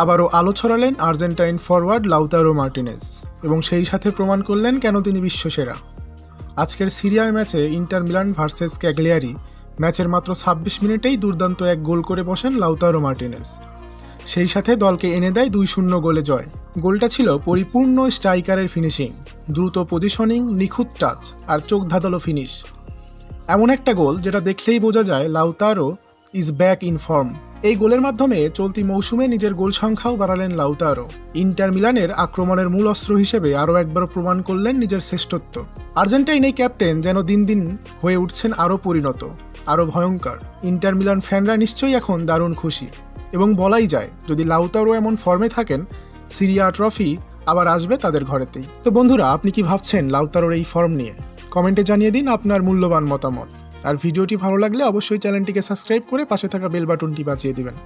আবারও আলো ছড়ালেন Argentine forward Lautaro Martinez এবং সেই সাথে প্রমাণ করলেন কেন তিনি বিশ্বসেরা। আজকের সিরিয়া ম্যাচে ইন্টার মিলান ভার্সেস ক্যাগলিয়ারি ম্যাচের মাত্র ২৬ মিনিটেই দুর্দান্ত এক গোল করে বসেন লাউতারো মার্টিনেজ। সেই সাথে দলকে এনে দেয় ২-০ গোলে জয়। গোলটা ছিল পরিপূর্ণ স্ট্রাইকারের ফিনিশিং, দ্রুত পজিশনিং, নিখুঁত টাচ আর চোখ ধাঁধালো ফিনিশ। এমন একটা গোল যেটা দেখলেই বোঝা যায় Lautaro is back in form. এই গোলের মাধ্যমে চলতি মৌসুমে নিজের গোল সংখ্যাও বাড়ালেন লাউতারো। ইন্টার মিলানের আক্রমণের মূল অস্ত্র হিসেবে আরও একবার প্রমাণ করলেন নিজের শ্রেষ্ঠত্ব। আর্জেন্টাইন এই ক্যাপ্টেন যেন দিন দিন হয়ে উঠছেন আরও পরিণত, আরও ভয়ঙ্কর। ইন্টার মিলান ফ্যানরা নিশ্চয়ই এখন দারুণ খুশি এবং বলাই যায় যদি লাউতারো এমন ফর্মে থাকেন, সিরিয়া ট্রফি আবার আসবে তাদের ঘরেতেই। তো বন্ধুরা, আপনি কি ভাবছেন লাউতারোর এই ফর্ম নিয়ে? কমেন্টে জানিয়ে দিন আপনার মূল্যবান মতামত। আর ভিডিওটি ভালো লাগলে অবশ্যই চ্যানেলটিকে সাবস্ক্রাইব করে পাশে থাকা বেল বাটনটি বাজিয়ে দিবেন।